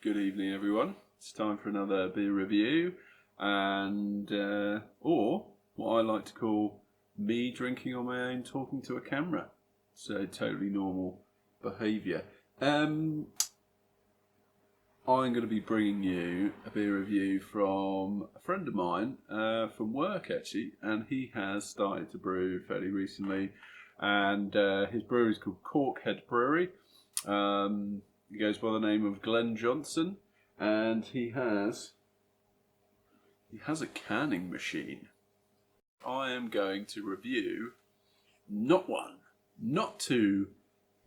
Good evening, everyone. It's time for another beer review, and or what I like to call me drinking on my own, talking to a camera. So totally normal behaviour. I'm going to be bringing you a beer review from a friend of mine from work, actually, and he has started to brew fairly recently, and his brewery is called Caulk Head Brewery. He goes by the name of Glenn Johnson, and he has a canning machine. I am going to review not one, not two,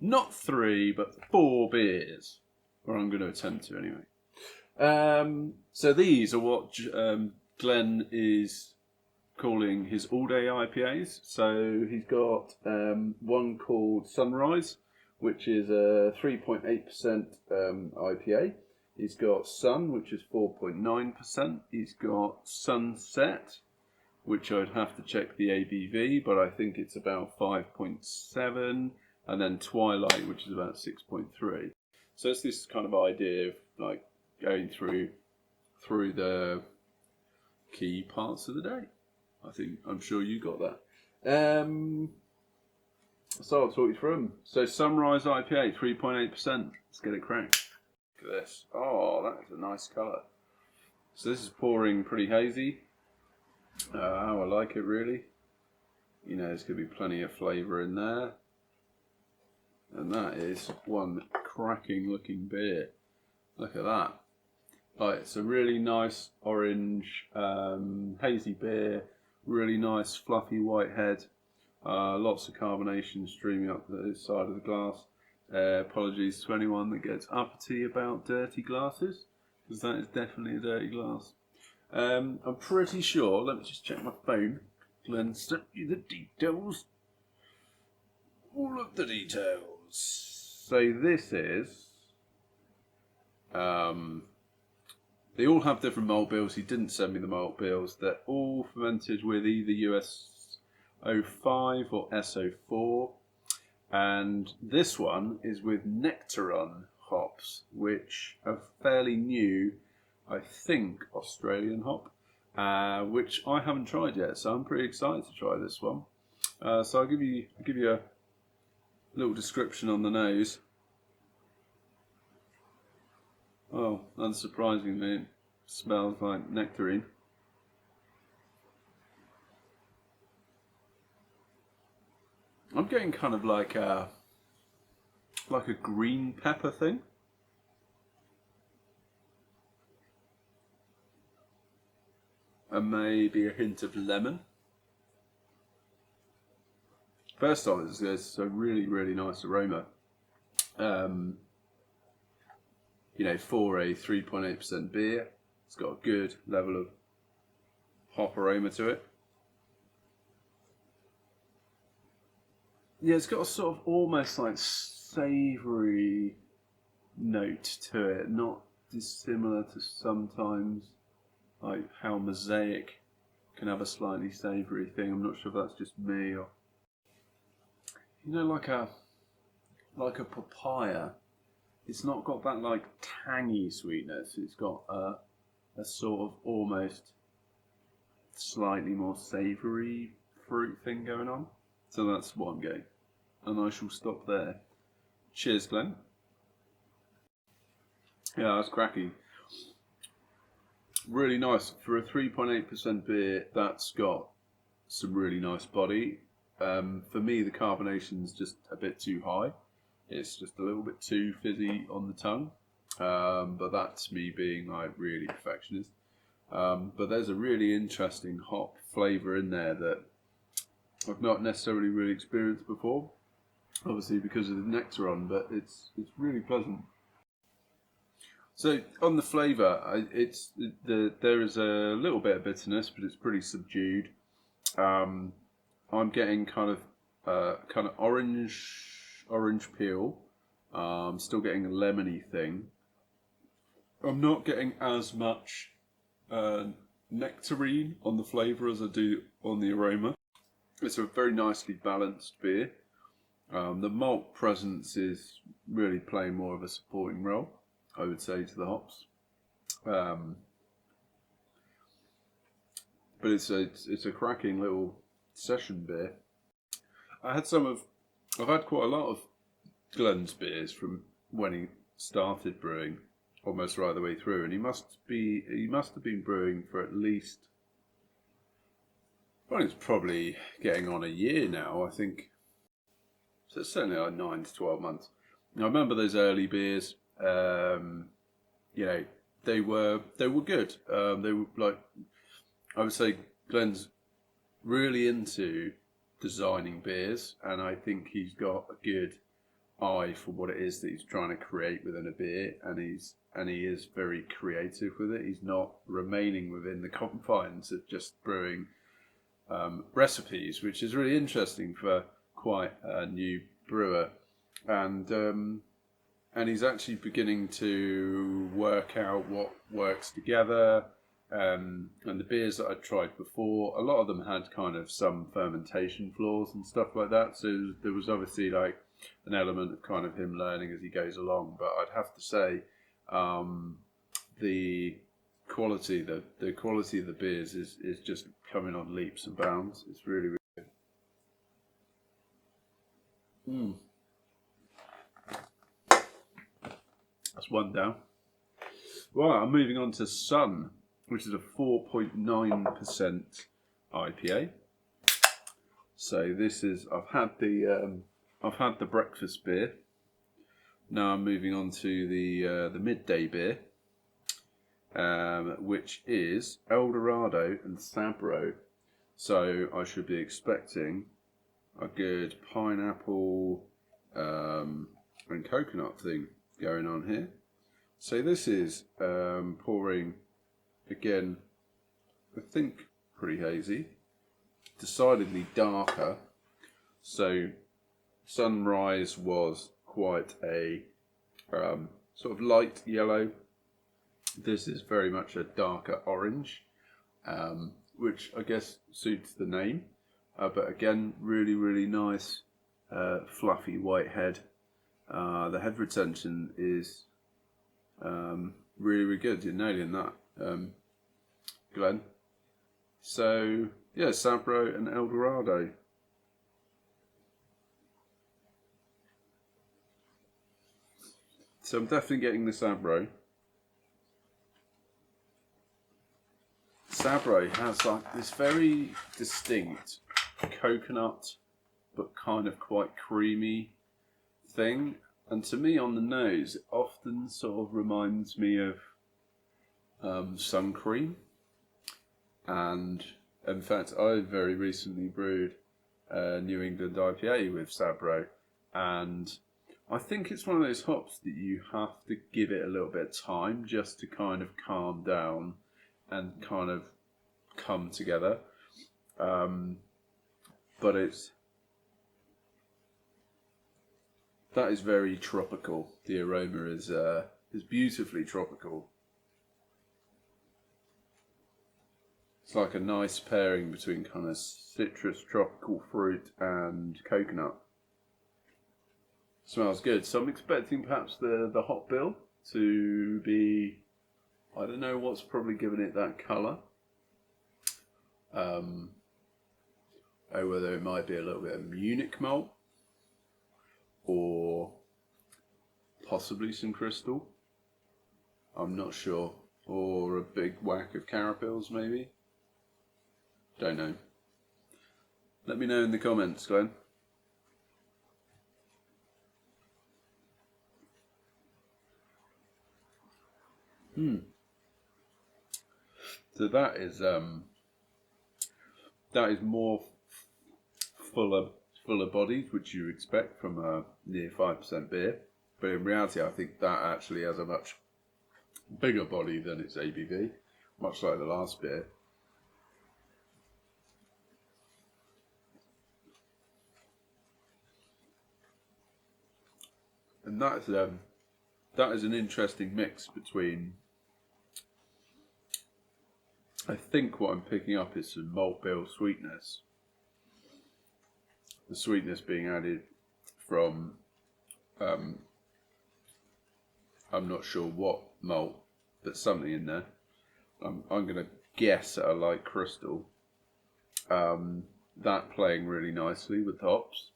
not three, but 4 beers. Or I'm going to attempt to anyway. So these are what Glenn is calling his all-day IPAs. So he's got one called Sunrise, which is a 3.8% IPA. He's got Sun, which is 4.9%. He's got Sunset, which I'd have to check the ABV, but I think it's about 5.7. And then Twilight, which is about 6.3. So it's this kind of idea of like going through the key parts of the day. I'm sure you got that. So I'll talk you through them. So Sunrise IPA, 3.8%. Let's get it cranked. Look at this. Oh, that is a nice colour. So this is pouring pretty hazy. How I like it, really. You know, there's going to be plenty of flavour in there. And that is one cracking looking beer. Look at that. Like, it's a really nice orange, hazy beer. Really nice fluffy white head. Lots of carbonation streaming up the side of the glass. Apologies to anyone that gets uppity about dirty glasses, because that is definitely a dirty glass. I'm pretty sure, let me just check my phone. Glenn sent you the details. All of the details. So this is, they all have different malt bills. He didn't send me the malt bills. They're all fermented with either US 05 or SO4, and this one is with Nectaron hops, which are fairly new, I think, Australian hop, which I haven't tried yet, so I'm pretty excited to try this one. So I'll give you a little description on the nose. Oh, unsurprisingly, it smells like nectarine. I'm getting kind of like a green pepper thing. And maybe a hint of lemon. First off, there's a really, really nice aroma. You know, for a 3.8% beer, it's got a good level of hop aroma to it. Yeah, it's got a sort of almost like savoury note to it, not dissimilar to sometimes like how Mosaic can have a slightly savoury thing. I'm not sure if that's just me or, you know, like a papaya. It's not got that like tangy sweetness. It's got a sort of almost slightly more savoury fruit thing going on. So that's what I'm getting. And I shall stop there. Cheers, Glenn. Yeah, that's cracking. Really nice. For a 3.8% beer, that's got some really nice body. For me, the carbonation's just a bit too high. It's just a little bit too fizzy on the tongue. But that's me being like really perfectionist. But there's a really interesting hop flavour in there that I've not necessarily really experienced before, obviously because of the Nectaron, but it's really pleasant. So on the flavour, there is a little bit of bitterness, but it's pretty subdued. I'm getting kind of orange peel. I'm still getting a lemony thing. I'm not getting as much nectarine on the flavour as I do on the aroma. It's a very nicely balanced beer. The malt presence is really playing more of a supporting role. I would say, to the hops. But it's a cracking little session beer. I've had quite a lot of Glenn's beers from when he started brewing, almost right the way through, and he must have been brewing for at least, well, it's probably getting on a year now, I think. So it's certainly like 9 to 12 months. I remember those early beers. You know, they were good. They were like, I would say Glenn's really into designing beers, and I think he's got a good eye for what it is that he's trying to create within a beer, and he is very creative with it. He's not remaining within the confines of just brewing recipes, which is really interesting for quite a new brewer, and he's actually beginning to work out what works together. And the beers that I'd tried before, a lot of them had kind of some fermentation flaws and stuff like that. So there was obviously like an element of kind of him learning as he goes along. But I'd have to say, the quality of the beers is just coming on leaps and bounds. It's really, really good. That's one down. Right, I'm moving on to Sun, which is a 4.9% IPA. So this is, I've had the breakfast beer. Now I'm moving on to the midday beer, which is Eldorado and Sabro. So I should be expecting a good pineapple and coconut thing going on here. So this is pouring, again, I think pretty hazy, decidedly darker. So Sunrise was quite a sort of light yellow. This is very much a darker orange, which I guess suits the name. But again, really, really nice, fluffy white head. The head retention is really, really good. You're nailing that, Glenn. So yeah, Sabro and Eldorado. So I'm definitely getting the Sabro. Sabro has like this very distinct coconut, but kind of quite creamy thing. And to me, on the nose, it often sort of reminds me of sun cream. And in fact, I very recently brewed New England IPA with Sabro, and I think it's one of those hops that you have to give it a little bit of time just to kind of calm down and kind of come together. But that is very tropical. The aroma is beautifully tropical. It's like a nice pairing between kind of citrus, tropical fruit and coconut. Smells good. So I'm expecting perhaps the hop bill to be, I don't know what's probably given it that colour. Or whether it might be a little bit of Munich malt, or possibly some crystal. I'm not sure. Or a big whack of carapils maybe. Don't know. Let me know in the comments, Glenn. So that is more fuller bodied, which you expect from a near 5% beer. But in reality, I think that actually has a much bigger body than its ABV, much like the last beer. And that is an interesting mix between, I think what I'm picking up is some malt bill sweetness. The sweetness being added from I'm not sure what malt, but something in there. I'm going to guess at a light crystal. That playing really nicely with hops.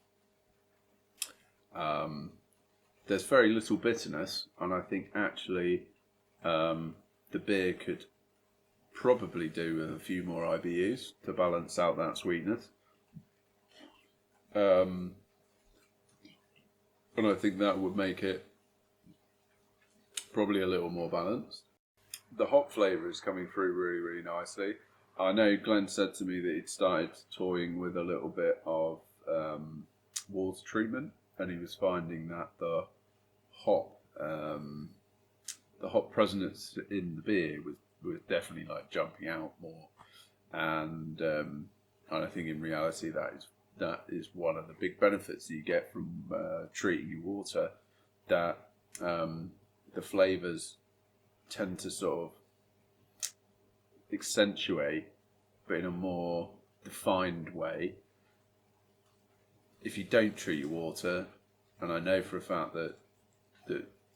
There's very little bitterness, and I think actually the beer could probably do with a few more IBUs to balance out that sweetness. And I think that would make it probably a little more balanced. The hop flavour is coming through really, really nicely. I know Glenn said to me that he'd started toying with a little bit of water treatment, and he was finding that the hop presence in the beer was definitely like jumping out more, and I think in reality that is one of the big benefits that you get from treating your water, that the flavours tend to sort of accentuate, but in a more defined way, if you don't treat your water. And I know for a fact that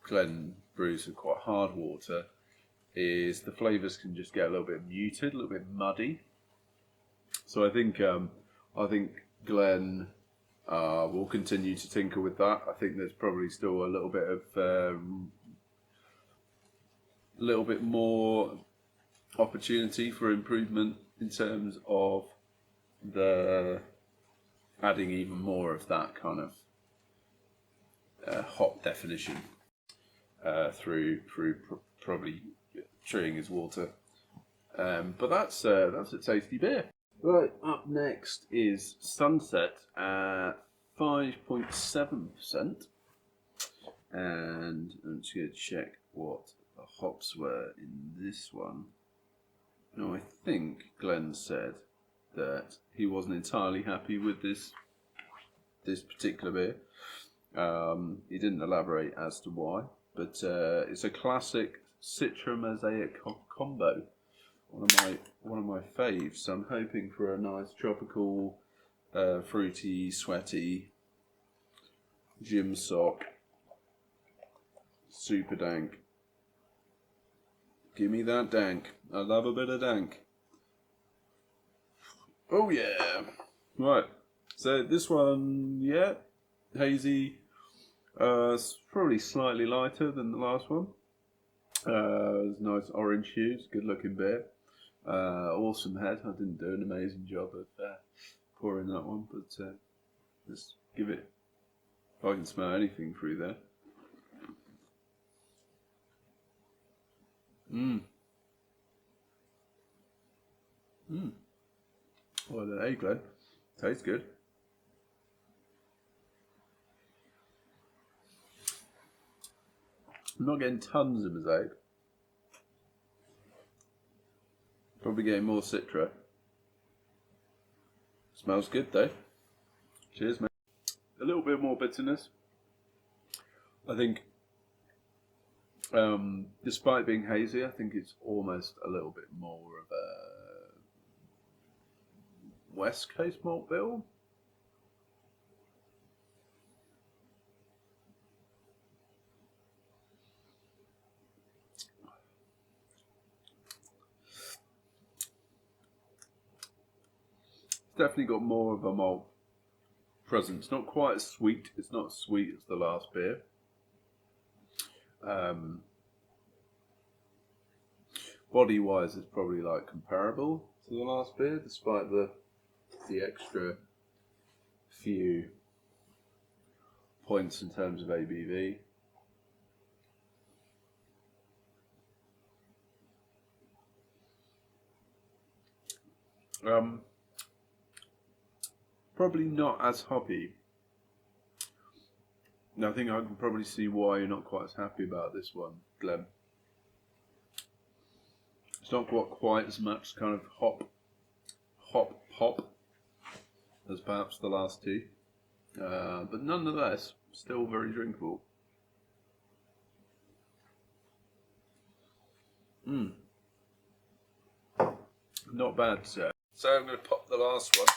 Glen brews with quite hard water, is the flavours can just get a little bit muted, a little bit muddy. So I think Glen will continue to tinker with that. I think there's probably still a little bit more opportunity for improvement in terms of the adding even more of that kind of hop definition through probably treating his water. But that's a tasty beer. Right, up next is Sunset at 5.7%, and I'm just going to check what the hops were in this one. Now, I think Glenn said that he wasn't entirely happy with this particular beer. He didn't elaborate as to why, but it's a classic Citra Mosaic combo. One of my faves. So I'm hoping for a nice tropical, fruity, sweaty, gym sock, super dank. Give me that dank. I love a bit of dank. Oh yeah. Right. So this one, yeah, hazy. It's probably slightly lighter than the last one. It's nice orange hues, good looking beer. Awesome head. I didn't do an amazing job of pouring that one, but let's give it. If I can smell anything through there. Well, the egg Glenn. Tastes good. I'm not getting tons of mosaic. Probably getting more Citra. Smells good though. Cheers, mate. A little bit more bitterness. I think, despite being hazy, I think it's almost a little bit more of a West Coast malt bill. Definitely got more of a malt presence. Not quite as sweet. It's not as sweet as the last beer. Body wise, it's probably like comparable to the last beer, despite the extra few points in terms of ABV. Probably not as hoppy. I think I can probably see why you're not quite as happy about this one, Glenn. It's not quite as much kind of hop as perhaps the last two, but nonetheless, still very drinkable. Not bad, sir. So I'm going to pop the last one,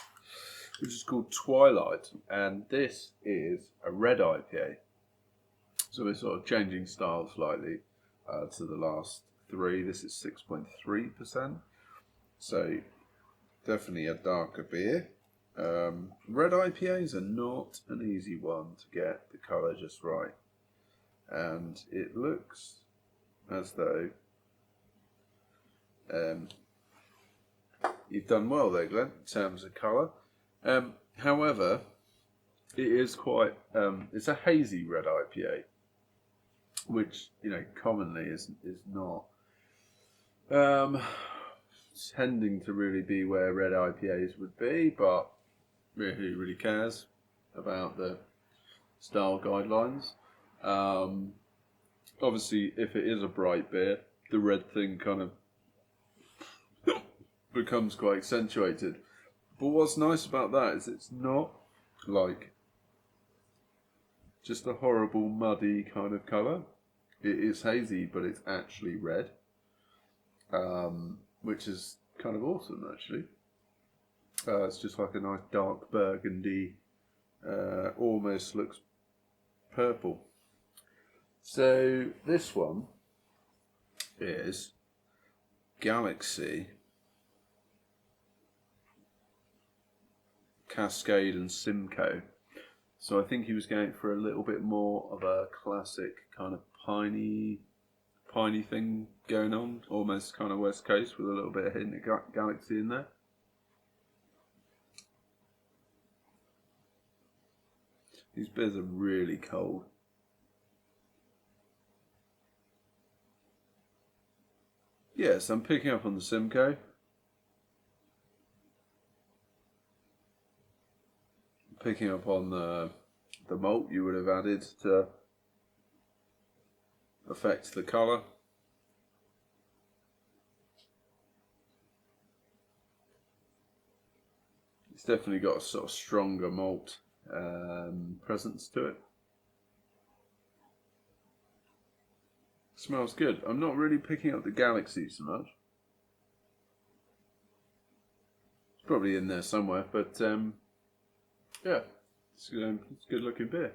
which is called Twilight, and this is a red IPA. So we're sort of changing style slightly to the last three. This is 6.3%. So definitely a darker beer. Red IPAs are not an easy one to get the colour just right. And it looks as though you've done well there, Glenn, in terms of colour. However, it is quite, it's a hazy red IPA, which, commonly is not tending to really be where red IPAs would be, but who really cares about the style guidelines? Obviously, if it is a bright beer, the red thing kind of becomes quite accentuated. But what's nice about that is it's not like just a horrible muddy kind of colour. It is hazy, but it's actually red, which is kind of awesome actually. It's just like a nice dark burgundy, almost looks purple. So this one is Galaxy, Cascade and Simcoe. So I think he was going for a little bit more of a classic kind of piney thing going on, almost kind of West Coast with a little bit of hint of Galaxy in there. These beers are really cold. Yes, I'm picking up on the Simcoe. Picking up on the malt you would have added to affect the colour. It's definitely got a sort of stronger malt presence to it. Smells good. I'm not really picking up the Galaxy so much. It's probably in there somewhere, but yeah, it's a good looking beer.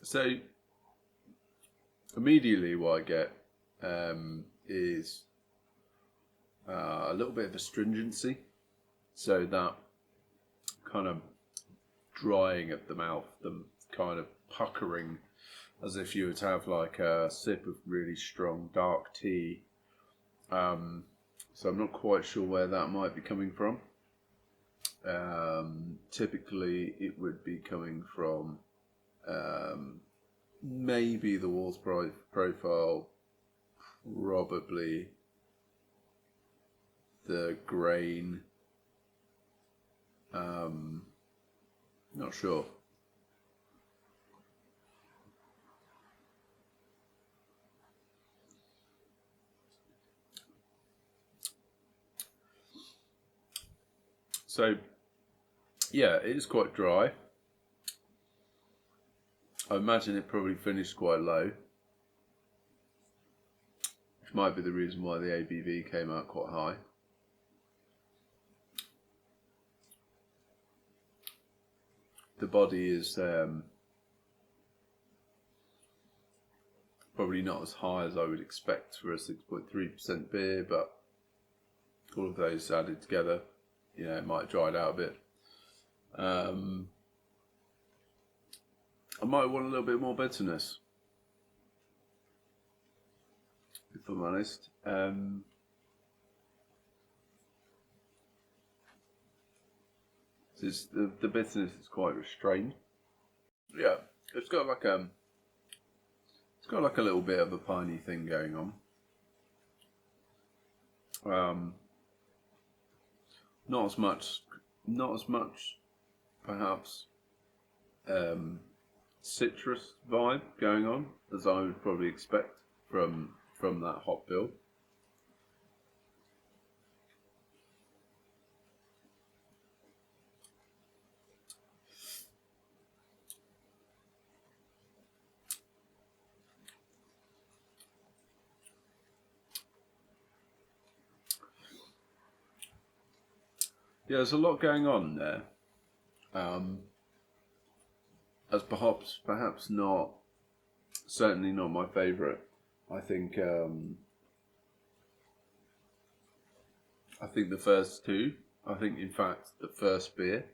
So immediately what I get is a little bit of astringency, so that kind of drying of the mouth, the kind of puckering, as if you were to have like a sip of really strong dark tea. So I'm not quite sure where that might be coming from. Typically it would be coming from maybe the Walls profile, probably the grain, not sure. So yeah, it is quite dry. I imagine it probably finished quite low, which might be the reason why the ABV came out quite high. The body is probably not as high as I would expect for a 6.3% beer, but all of those added together, it might dry it out a bit. I might want a little bit more bitterness, if I'm honest. The bitterness is quite restrained. Yeah, it's got like a little bit of a piney thing going on. Not as much, perhaps, citrus vibe going on as I would probably expect from that hop bill. Yeah, there's a lot going on there. As perhaps not, certainly not my favourite. I think the first two. I think, in fact, the first beer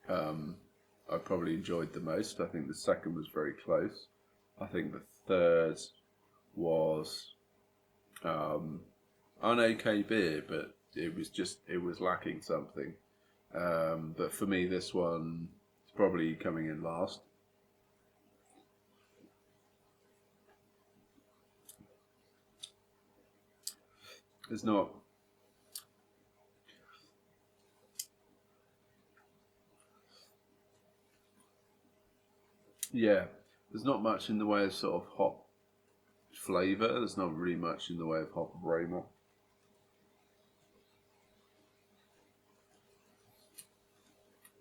I probably enjoyed the most. I think the second was very close. I think the third was an okay beer, but it was lacking something. But for me, this one is probably coming in last. It's not. Yeah, there's not much in the way of sort of hop flavour. There's not really much in the way of hop aroma.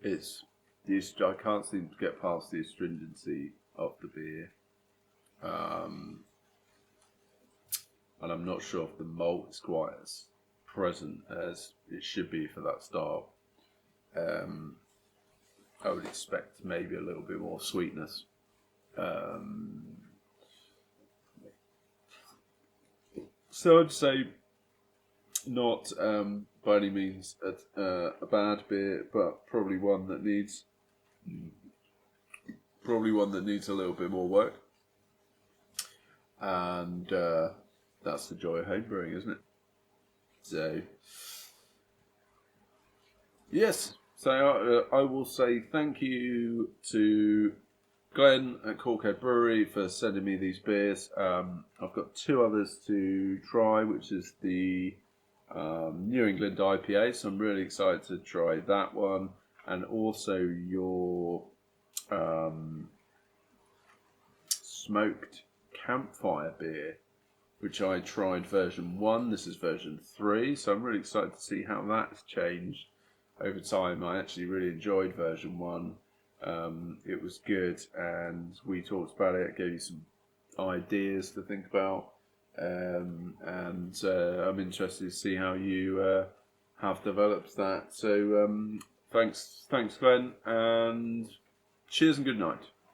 It's I can't seem to get past the astringency of the beer, and I'm not sure if the malt is quite as present as it should be for that style. I would expect maybe a little bit more sweetness. So I'd say not by any means a bad beer, but probably one that needs a little bit more work. And that's the joy of home brewing, isn't it? So yes. So I will say thank you to Glenn at Caulk Head Brewery for sending me these beers. I've got two others to try, which is the New England IPA, so I'm really excited to try that one, and also your smoked campfire beer, which I tried version 1. This is version 3, so I'm really excited to see how that's changed over time. I actually really enjoyed version 1. It was good, and we talked about it. It gave you some ideas to think about, and I'm interested to see how you have developed that. So thanks Glenn, and cheers and good night.